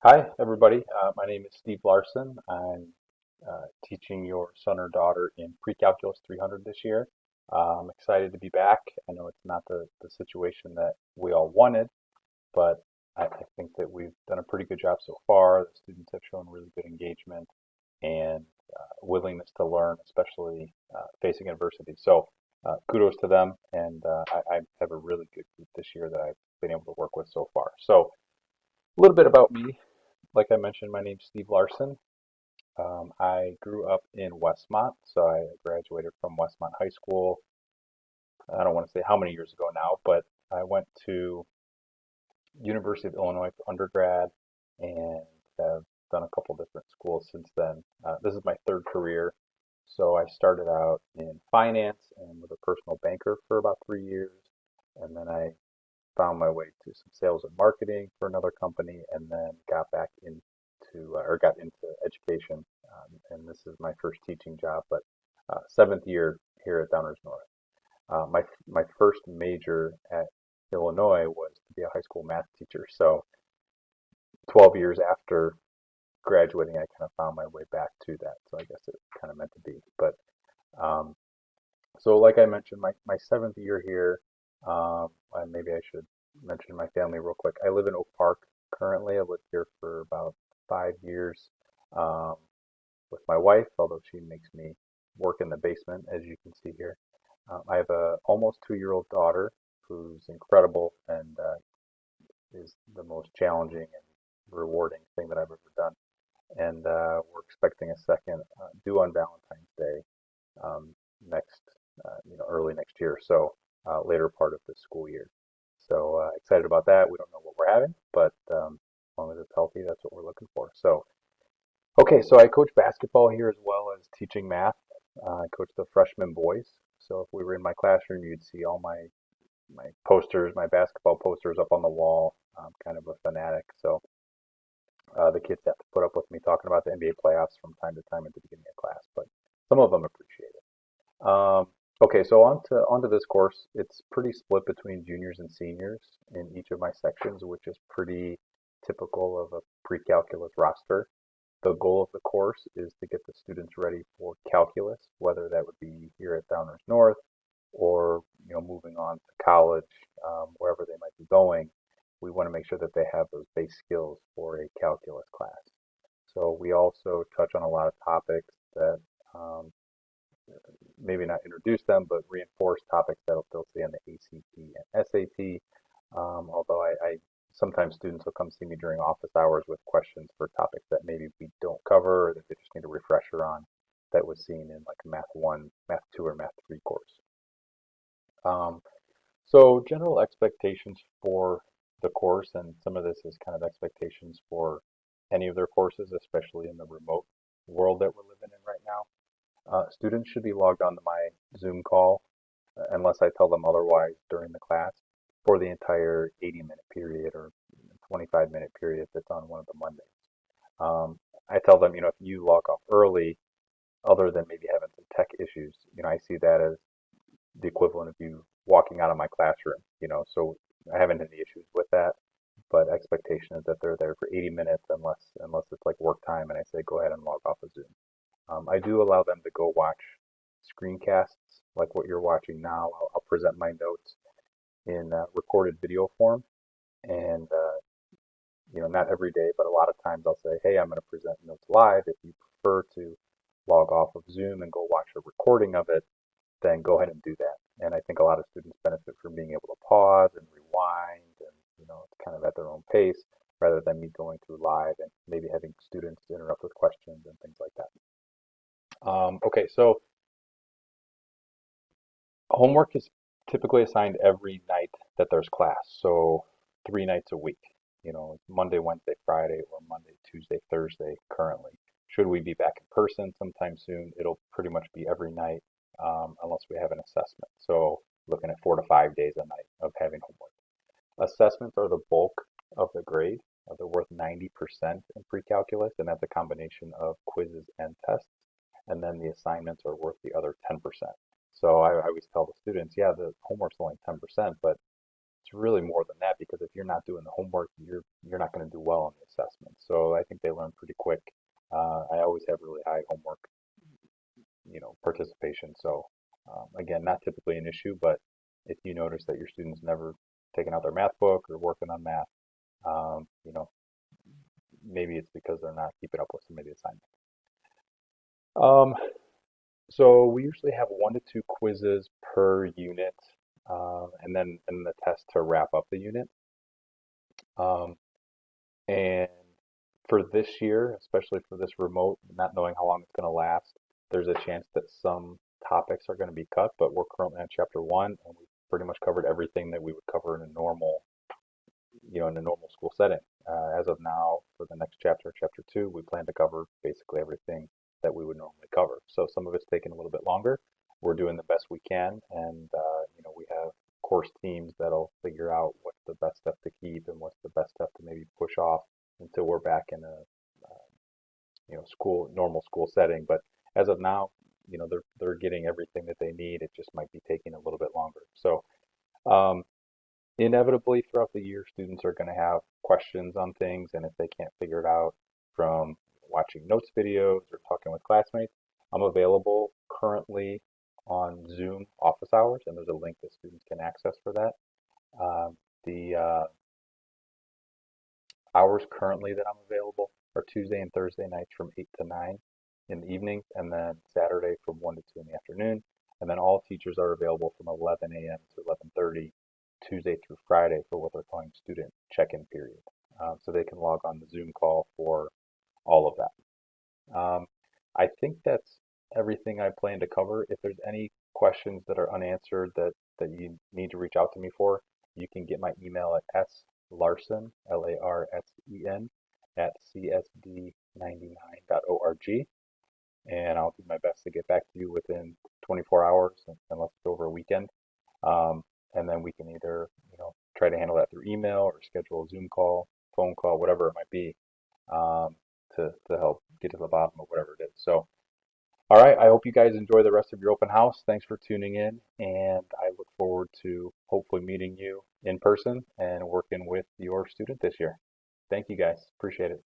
Hi, everybody. My name is Steve Larsen. I'm teaching your son or daughter in Precalculus 300 this year. I'm excited to be back. I know it's not the situation that we all wanted, but I think that we've done a pretty good job so far. The students have shown really good engagement and willingness to learn, especially facing adversity. So kudos to them, and I have a really good group this year that I've been able to work with so far. So a little bit about me. Like I mentioned, my name's Steve Larsen. I grew up in Westmont, so I graduated from Westmont High School. I don't want to say how many years ago now, but I went to University of Illinois for undergrad and have done a couple different schools since then. This is my third career. So I started out in finance and was a personal banker for about 3 years, and then I found my way to some sales and marketing for another company, and then got back into or got into education. And this is my first teaching job, but seventh year here at Downers North. My first major at Illinois was to be a high school math teacher. So 12 years after graduating, I kind of found my way back to that. So I guess it kind of meant to be. But um, so like I mentioned, my seventh year here, and maybe I should mention my family real quick. I live in Oak Park currently. I've lived here for about 5 years um, with my wife, although she makes me work in the basement, as you can see here. I have a almost 2-year-old daughter who's incredible and is the most challenging and rewarding thing that I've ever done. And we're expecting a second due on Valentine's Day next, early next year, so later part of the school year. So excited about that. We don't know what we're having, but as long as it's healthy, that's what we're looking for. So, okay, so I coach basketball here as well as teaching math. I coach the freshman boys. So if we were in my classroom, you'd see all my posters, my basketball posters up on the wall. I'm kind of a fanatic, so the kids have to put up with me talking about the NBA playoffs from time to time at the beginning of class, but some of them appreciate it. Okay, so onto this course. It's pretty split between juniors and seniors in each of my sections, which is pretty typical of a pre-calculus roster. The goal of the course is to get the students ready for calculus, whether that would be here at Downers North or moving on to college, wherever they might be going. We want to make sure that they have those base skills for a calculus class. So we also touch on a lot of topics that maybe not introduce them, but reinforce topics that they'll see on the ACT and SAT. Although I sometimes students will come see me during office hours with questions for topics that maybe we don't cover or that they just need a refresher on that was seen in like a Math 1, Math 2, or Math 3 course. Um, so general expectations for the course, and some of this is kind of expectations for any of their courses, especially in the remote world that we're living in right now. Students should be logged on to my Zoom call unless I tell them otherwise during the class for the entire 80-minute period or 25-minute period if it's on one of the Mondays. I tell them, if you log off early, other than maybe having some tech issues, I see that as the equivalent of you walking out of my classroom, so I haven't had any issues with that. But expectation is that they're there for 80 minutes unless it's like work time and I say go ahead and log off of Zoom. I do allow them to go watch screencasts like what you're watching now. I'll present my notes in recorded video form, and not every day, but a lot of times I'll say, hey, I'm going to present notes live. If you prefer to log off of Zoom and go watch a recording of it, then go ahead and do that. And I think a lot of students benefit from being able to pause and rewind, and it's kind of at their own pace rather than me going through live and maybe having students interrupt with questions and things like that. Okay, so homework is typically assigned every night that there's class, so 3 nights a week. Monday, Wednesday, Friday, or Monday, Tuesday, Thursday currently. Should we be back in person sometime soon, it'll pretty much be every night unless we have an assessment. So looking at 4 to 5 days a night of having homework. Assessments are the bulk of the grade. They're worth 90% in pre-calculus, and that's a combination of quizzes and tests. And then the assignments are worth the other 10%. So I always tell the students, yeah, the homework's only 10%, but it's really more than that because if you're not doing the homework, you're not going to do well on the assessment. So I think they learn pretty quick. I always have really high homework, participation. So again, not typically an issue, but if you notice that your students never taking out their math book or working on math, um, you know, maybe it's because they're not keeping up with some of the assignments. Um, so we usually have 1 to 2 quizzes per unit, and the test to wrap up the unit. Um, and for this year, especially for this remote, not knowing how long it's going to last, there's a chance that some topics are going to be cut, but we're currently on chapter 1, and we've pretty much covered everything that we would cover in a normal school setting. As of now, for the next chapter, chapter 2, we plan to cover basically everything that we would normally cover. So some of it's taking a little bit longer. We're doing the best we can, and we have course teams that'll figure out what's the best stuff to keep and what's the best stuff to maybe push off until we're back in a normal school setting. But as of now, they're getting everything that they need. It just might be taking a little bit longer. So um, inevitably throughout the year, students are going to have questions on things, and if they can't figure it out from watching notes videos or talking with classmates, I'm available currently on Zoom office hours, and there's a link that students can access for that. The hours currently that I'm available are Tuesday and Thursday nights from 8 to 9 in the evenings, and then Saturday from 1 to 2 in the afternoon. And then all teachers are available from 11 a.m. to 11:30 Tuesday through Friday for what they're calling student check-in period. So they can log on the Zoom call for all of that. I think that's everything I plan to cover. If there's any questions that are unanswered that you need to reach out to me for, you can get my email at slarsen, Larsen, at csd99.org, and I'll do my best to get back to you within 24 hours, unless it's over a weekend. And then we can either, try to handle that through email or schedule a Zoom call, phone call, whatever it might be, um, to help get to the bottom of whatever it is. So, all right, I hope you guys enjoy the rest of your open house. Thanks for tuning in, and I look forward to hopefully meeting you in person and working with your student this year. Thank you guys. Appreciate it.